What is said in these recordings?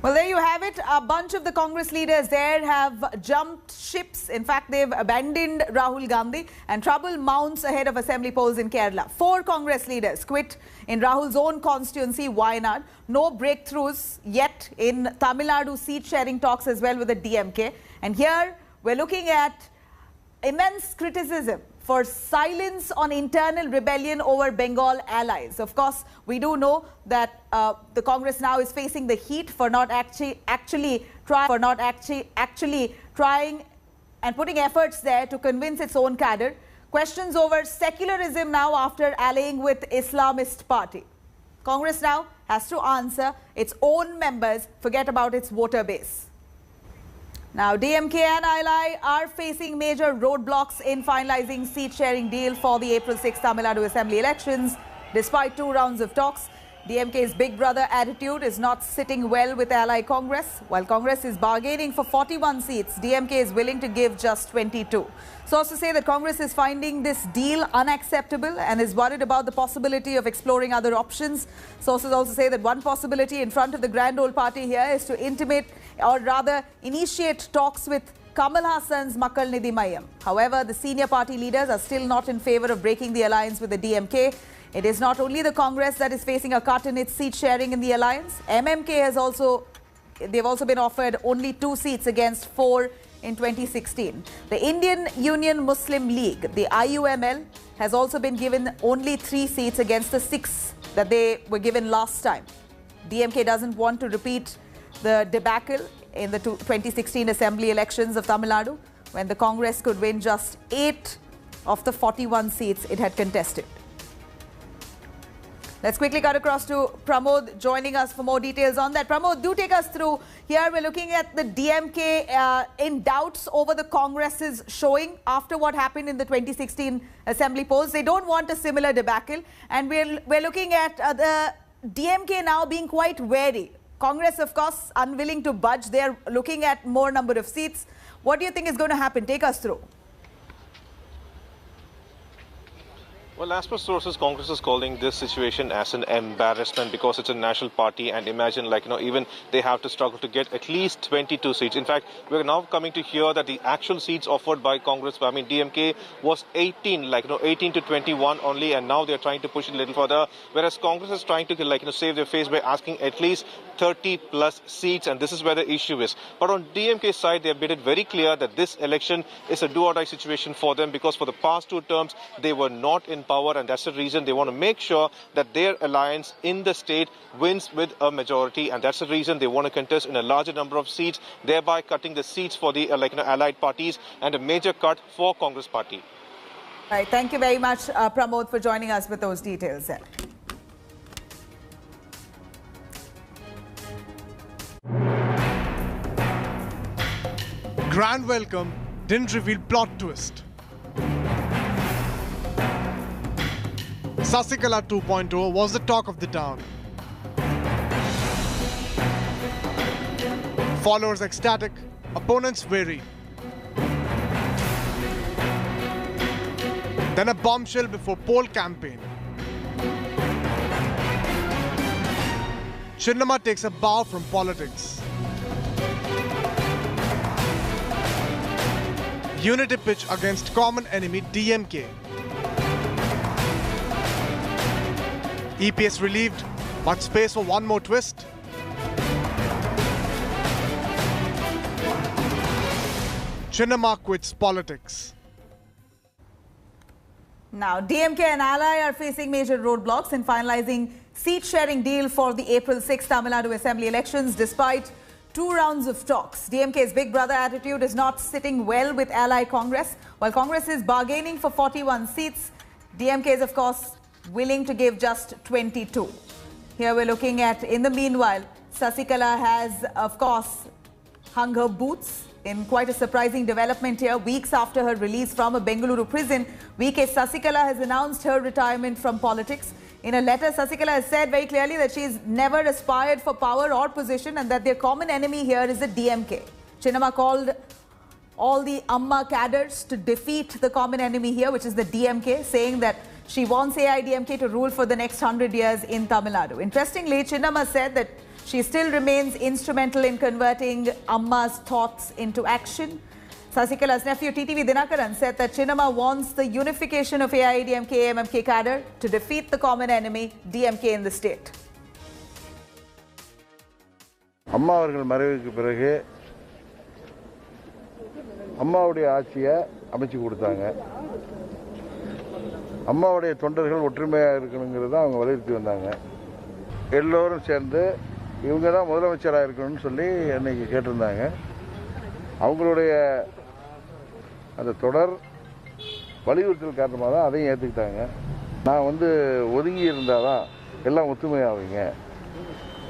Well, there you have it. A bunch of the Congress leaders there have jumped ships. In fact, they've abandoned Rahul Gandhi, and trouble mounts ahead of assembly polls in Kerala. 4 Congress leaders quit in Rahul's own constituency, Wayanad. No breakthroughs yet in Tamil Nadu seat-sharing talks as well with the DMK. And here we're looking at immense criticism for silence on internal rebellion over Bengal allies. Of course, we do know that the Congress now is facing the heat for not actually trying and putting efforts there to convince its own cadre. Questions over secularism now after allying with Islamist party. Congress now has to answer its own members, forget about its voter base. Now, DMK and ILI are facing major roadblocks in finalizing seat-sharing deal for the April 6 Tamil Nadu Assembly elections. Despite 2 rounds of talks, DMK's big brother attitude is not sitting well with ally Congress. While Congress is bargaining for 41 seats, DMK is willing to give just 22. Sources say that Congress is finding this deal unacceptable and is worried about the possibility of exploring other options. Sources also say that one possibility in front of the grand old party here is to intimate or rather initiate talks with Kamal Hassan's Makkal Nidhi Mayam. However, the senior party leaders are still not in favor of breaking the alliance with the DMK. It is not only the Congress that is facing a cut in its seat sharing in the alliance. MMK has also been offered only 2 seats against 4 in 2016. The Indian Union Muslim League, the IUML, has also been given only 3 seats against the 6 that they were given last time. DMK doesn't want to repeat the debacle in the 2016 Assembly elections of Tamil Nadu, when the Congress could win just 8 of the 41 seats it had contested. Let's quickly cut across to Pramod joining us for more details on that. Pramod, do take us through. Here we're looking at the DMK in doubts over the Congress's showing after what happened in the 2016 Assembly polls. They don't want a similar debacle, and we're looking at the DMK now being quite wary. Congress, of course, unwilling to budge. They're looking at more number of seats. What do you think is going to happen? Take us through. Well, as per sources, Congress is calling this situation as an embarrassment because it's a national party, and imagine, even they have to struggle to get at least 22 seats. In fact, we're now coming to hear that the actual seats offered by Congress, DMK, was 18, 18 to 21 only, and now they're trying to push it a little further, whereas Congress is trying to, save their face by asking at least 30 plus seats, and this is where the issue is. But on DMK's side, they have made it very clear that this election is a do-or-die situation for them, because for the past 2 terms, they were not in power, and that's the reason they want to make sure that their alliance in the state wins with a majority, and that's the reason they want to contest in a larger number of seats, thereby cutting the seats for the allied parties and a major cut for Congress party. Right, thank you very much, Pramod, for joining us with those details there. Grand welcome didn't reveal plot twist. Sasikala 2.0 was the talk of the town. Followers ecstatic, opponents wary. Then a bombshell before poll campaign. Chinnamma takes a bow from politics. Unity pitch against common enemy DMK. EPS relieved, but space for one more twist. Chinnamma quits politics. Now, DMK and ally are facing major roadblocks in finalizing seat-sharing deal for the April 6 Tamil Nadu Assembly elections, despite 2 rounds of talks. DMK's big brother attitude is not sitting well with ally Congress. While Congress is bargaining for 41 seats, DMK is, of course, willing to give just 22. Here we're looking at, in the meanwhile, Sasikala has, of course, hung her boots in quite a surprising development here. Weeks after her release from a Bengaluru prison, VK Sasikala has announced her retirement from politics. In a letter, Sasikala has said very clearly that she's never aspired for power or position, and that their common enemy here is the DMK. Chinnamma called all the Amma cadres to defeat the common enemy here, which is the DMK, saying that she wants AIDMK to rule for the next 100 years in Tamil Nadu. Interestingly, Chinnamma said that She still remains instrumental in converting Amma's thoughts into action. Sasikala's nephew TTV Dinakaran said that Chinnamma wants the unification of AIADMK-AMMK cadre to defeat the common enemy, DMK, in the state. அம்மா அவர்கள் மறைவுக்கு பிறகு அம்மாவுடைய ஆட்சியை அமைச்சு கொடுத்தாங்க. அம்மாவுடைய தொண்டர்கள் ஒற்றுமையாக இருக்கணுங்கிறத அவங்க வலியுறுத்தி வந்தாங்க. எல்லோரும் சேர்ந்து இவங்க தான் முதலமைச்சராக இருக்கணும்னு சொல்லி அன்னைக்கு கேட்டிருந்தாங்க. அவங்களுடைய அந்த தொடர் வலியுறுத்தல் காரணமாக தான் அதையும் ஏற்றுக்கிட்டாங்க. நான் ஒதுங்கி இருந்தால் தான் எல்லாம் ஒத்துமையாவீங்க,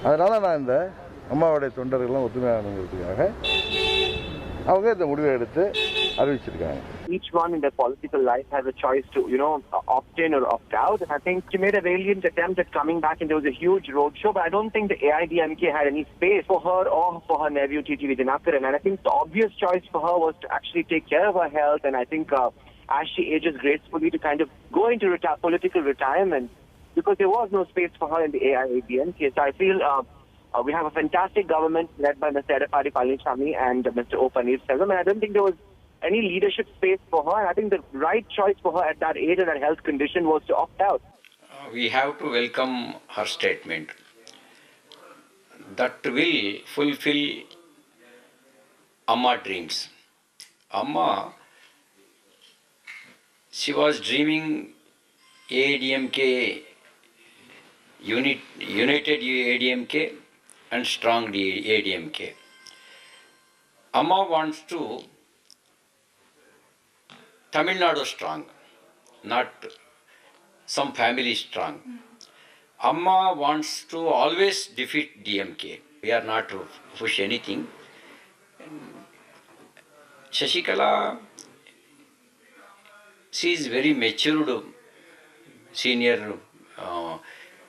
அதனால் நான் இந்த அம்மாவுடைய தொண்டர்கள்லாம் ஒத்துமையாகணுங்கிறதுக்காக அவங்க இந்த முடிவை எடுத்து அறிவிச்சிருக்காங்க. Each one in their political life has a choice to, opt in or opt out. And I think she made a valiant attempt at coming back, and there was a huge roadshow. But I don't think the AIADMK had any space for her or for her nephew TTV Dinakaran. And I think the obvious choice for her was to actually take care of her health. And I think as she ages gracefully, to kind of go into political retirement, because there was no space for her in the AIADMK. So I feel we have a fantastic government led by Mr. Edappadi Palaniswamy and Mr. O. Paneerselvam, and I don't think there was any leadership space for her. I think the right choice for her at that age and that health condition was to opt out. We have to welcome her statement. That will fulfill Amma dreams. Amma, she was dreaming AIADMK, united AIADMK and strong AIADMK. Amma wants to Tamil Nadu strong, not some family strong. Amma wants to always defeat DMK. We are not to push anything. Sasikala, she is very matured senior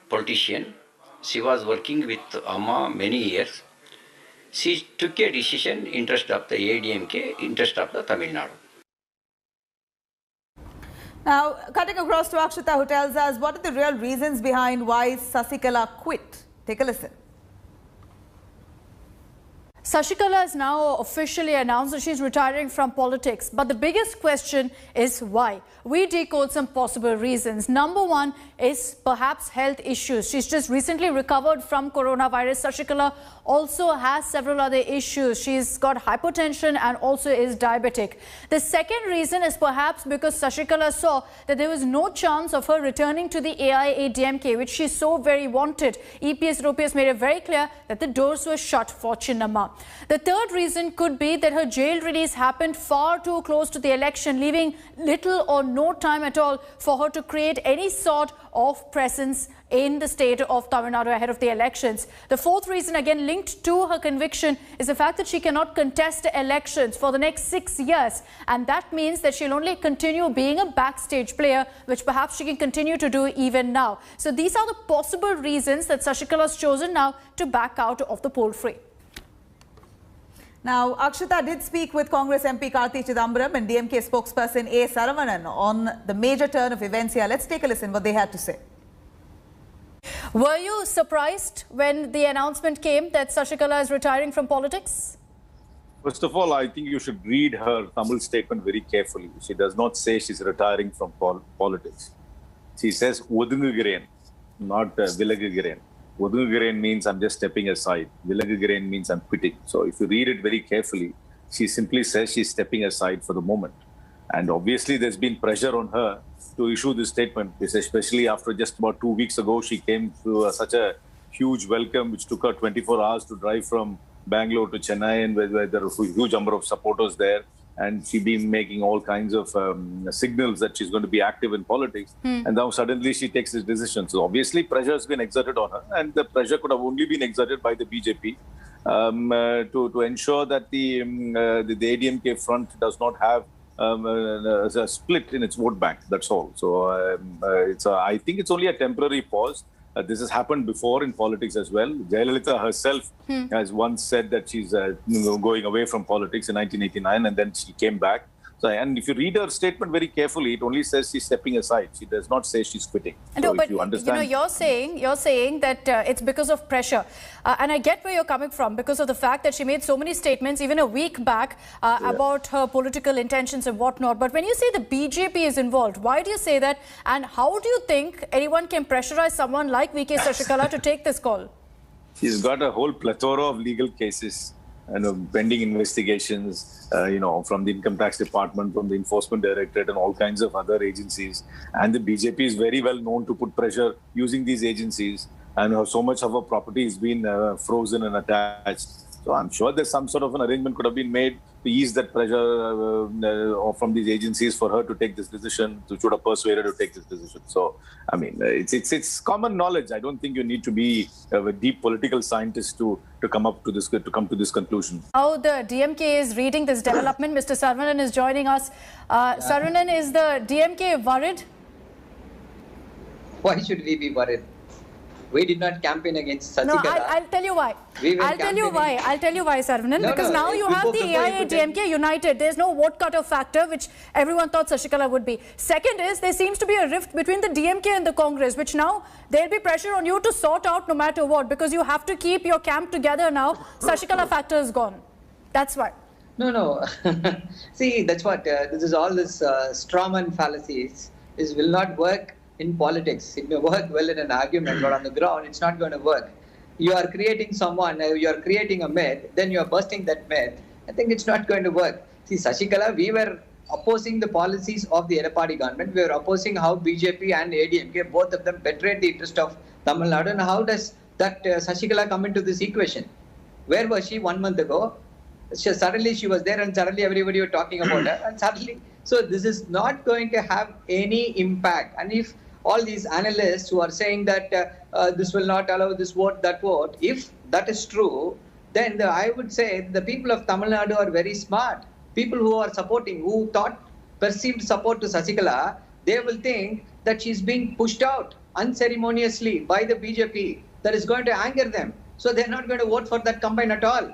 politician. She was working with Amma many years. She took a decision, interest of the AIADMK, interest of the Tamil Nadu. Now, cutting across to Akshita, who tells us what are the real reasons behind why Sasikala quit. Take a listen. Sasikala has now officially announced that she's retiring from politics. But the biggest question is why? We decode some possible reasons. Number one is perhaps health issues. She's just recently recovered from coronavirus. Sasikala also has several other issues. She's got hypertension and also is diabetic. The second reason is perhaps because Sasikala saw that there was no chance of her returning to the AIADMK, which she so very wanted. EPS and OPS made it very clear that the doors were shut for Chinnamma. The third reason could be that her jail release happened far too close to the election, leaving little or no time at all for her to create any sort of presence in the state of Tamil Nadu ahead of the elections. The fourth reason, again linked to her conviction, is the fact that she cannot contest elections for the next 6 years. And that means that she'll only continue being a backstage player, which perhaps she can continue to do even now. So these are the possible reasons that Sasikala has chosen now to back out of the poll fray. Now, Akshita did speak with Congress MP Karthi Chidambaram and DMK spokesperson A. Saravanan on the major turn of events here. Let's take a listen what they had to say. Were you surprised when the announcement came that Sasikala is retiring from politics? First of all, I think you should read her Tamil statement very carefully. She does not say she's retiring from politics. She says, Odungugiren, not Vilagugiren. Odungugiren means I'm just stepping aside. Vilagugiren means I'm quitting. So if you read it very carefully, she simply says she's stepping aside for the moment. And obviously there's been pressure on her to issue this statement, especially after just about 2 weeks ago, she came to such a huge welcome, which took her 24 hours to drive from Bangalore to Chennai, and where there are a huge number of supporters there. And she's been making all kinds of signals that she's going to be active in politics. And now suddenly she takes this decision. So obviously pressure has been exerted on her, and the pressure could have only been exerted by the BJP to ensure that the ADMK front does not have a split in its vote bank. That's all. So I think it's only a temporary pause. This has happened before in politics as well. Jayalalitha herself has once said that she's going away from politics in 1989, and then she came back. So, and if you read her statement very carefully, it only says she's stepping aside. She does not say she's quitting. No, so but if you understand, you're saying that it's because of pressure, and I get where you're coming from because of the fact that she made so many statements even a week back about her political intentions and whatnot. But when you say the BJP is involved, why do you say that? And how do you think anyone can pressurize someone like VK Sashikala to take this call? she's got a whole plethora of legal cases and pending investigations, from the income tax department, from the enforcement directorate and all kinds of other agencies. And the BJP is very well known to put pressure using these agencies, and so much of her property has been frozen and attached. So I'm sure there's some sort of an arrangement could have been made to ease that pressure from these agencies for her to take this decision, to should have persuaded her to take this decision. So, I mean, it's common knowledge. I don't think you need to be a deep political scientist to come to this conclusion. How the DMK is reading this development. Mr. Saravanan is joining us. Saravanan, is the DMK worried? Why should we be worried? We did not campaign against Sashikala. No, I'll tell you why. I'll tell you why, Saravanan. Because now you have the AIA-DMK united. There's no vote cut-off factor, which everyone thought Sashikala would be. Second is, there seems to be a rift between the DMK and the Congress, which now there'll be pressure on you to sort out no matter what, because you have to keep your camp together now. Sashikala factor is gone. That's why. No. See, that's what, this is all this strawman fallacies. This will not work in politics. It may work well in an argument, but on the ground, it's not going to work. You are creating someone, you are creating a myth, then you are busting that myth. I think it's not going to work. See, Sashikala, we were opposing the policies of the Edappadi government. We were opposing how BJP and ADMK, both of them betrayed the interest of Tamil Nadu. And how does that Sashikala come into this equation? Where was she 1 month ago? Suddenly she was there and suddenly everybody was talking about her. And suddenly, so this is not going to have any impact. And if all these analysts who are saying that this will not allow this vote, that vote, if that is true, then I would say the people of Tamil Nadu are very smart. People who are supporting, who thought perceived support to Sashikala, they will think that she's being pushed out unceremoniously by the BJP. That is going to anger them. So they're not going to vote for that combine at all.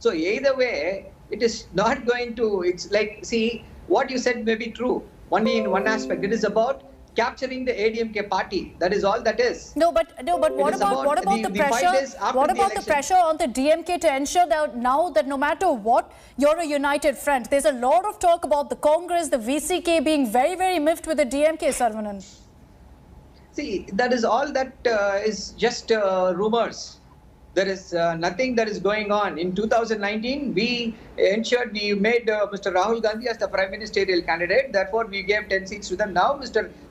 So either way, it is not going to, it's like, see, what you said may be true. Only in one aspect. It is about capturing the ADMK party. That is all that is. No, but what about the pressure? What about the pressure on the DMK to ensure that now that no matter what, you're a united front? There's a lot of talk about the Congress, the VCK being very, very miffed with the DMK, Saravanan. See, that is all that is just rumors. There is nothing that is going on. In 2019, we ensured we made Mr. Rahul Gandhi as the prime ministerial candidate. Therefore, we gave 10 seats to them. Now,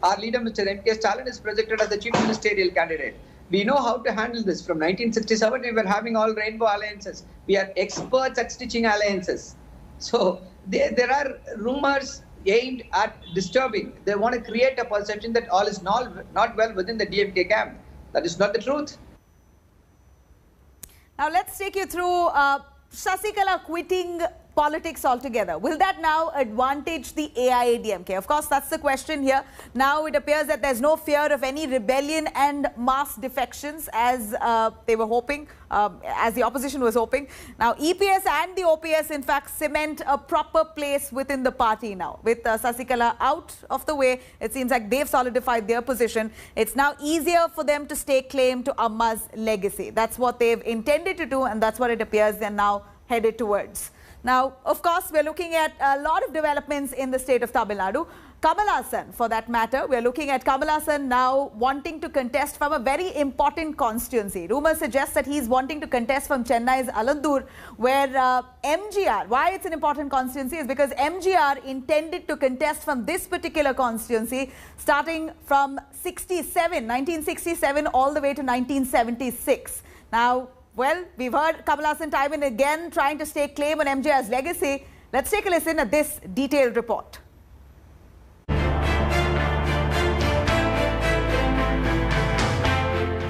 our leader, Mr. M.K. Stalin, is projected as the chief ministerial candidate. We know how to handle this. From 1967, we were having all rainbow alliances. We are experts at stitching alliances. So, there are rumors aimed at disturbing. They want to create a perception that all is not well within the DMK camp. That is not the truth. Now, let's take you through Sasikala quitting politics altogether. Will that now advantage the AIA-DMK? Of course, that's the question here. Now, it appears that there's no fear of any rebellion and mass defections as they were hoping, as the opposition was hoping. Now, EPS and the OPS, in fact, cement a proper place within the party now. With Sasikala out of the way, it seems like they've solidified their position. It's now easier for them to stake claim to Amma's legacy. That's what they've intended to do, and that's what it appears they're now headed towards. Now, of course, we're looking at a lot of developments in the state of Tamil Nadu. Kamal Haasan, for that matter, we're looking at Kamal Haasan now wanting to contest from a very important constituency. Rumours suggest that he's wanting to contest from Chennai's Alandur, where MGR, why it's an important constituency is because MGR intended to contest from this particular constituency starting from 1967 all the way to 1976. Now, well, we've heard Kamal Haasan time and again trying to stake claim on MGR's legacy. Let's take a listen at this detailed report.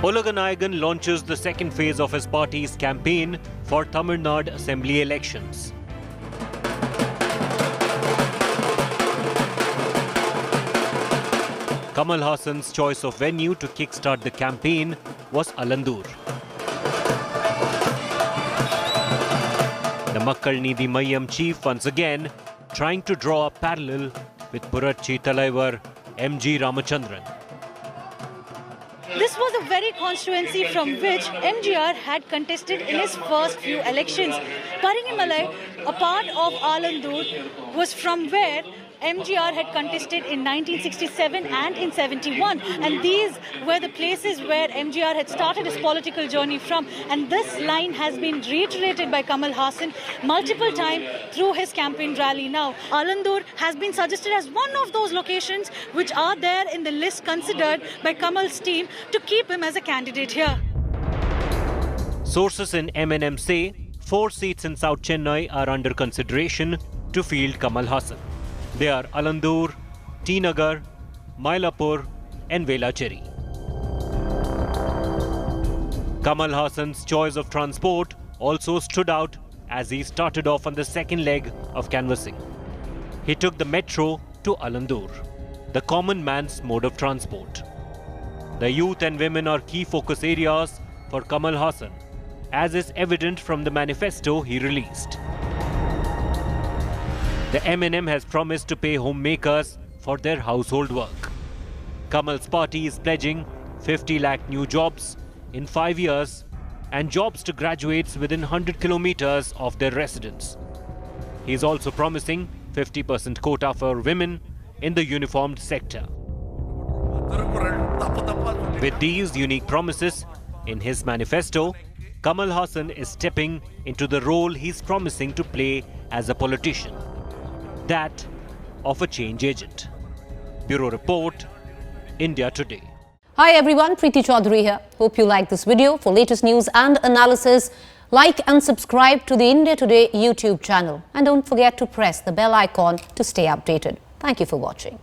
Olaganayagan launches the second phase of his party's campaign for Tamil Nadu Assembly elections. Kamal Haasan's choice of venue to kickstart the campaign was Alandur. The Makkal Needhi Mayyam chief once again trying to draw a parallel with Puratchi Talaivar M.G. Ramachandran. This was a very constituency from which MGR had contested in his first few elections. Paringimalai, a part of Alandur, was from where MGR had contested in 1967 and in 71, and these were the places where MGR had started his political journey from, and this line has been reiterated by Kamal Haasan multiple times through his campaign rally now. Alandur has been suggested as one of those locations which are there in the list considered by Kamal's team to keep him as a candidate here. Sources in MNM say 4 seats in South Chennai are under consideration to field Kamal Haasan. They are Alandur, T Nagar, Mylapore and Velacheri. Kamal Haasan's choice of transport also stood out as he started off on the second leg of canvassing. He took the metro to Alandur, the common man's mode of transport. The youth and women are key focus areas for Kamal Haasan, as is evident from the manifesto he released. The MNM has promised to pay homemakers for their household work. Kamal's party is pledging 50 lakh new jobs in 5 years and jobs to graduates within 100 kilometers of their residence. He is also promising 50% quota for women in the uniformed sector. With these unique promises in his manifesto, Kamal Haasan is stepping into the role he's promising to play as a politician. That of a change agent. Bureau Report, India Today. Hi everyone, Preeti Chaudhary here. Hope you like this video. For latest news and analysis, like and subscribe to the India Today YouTube channel. And don't forget to press the bell icon to stay updated. Thank you for watching.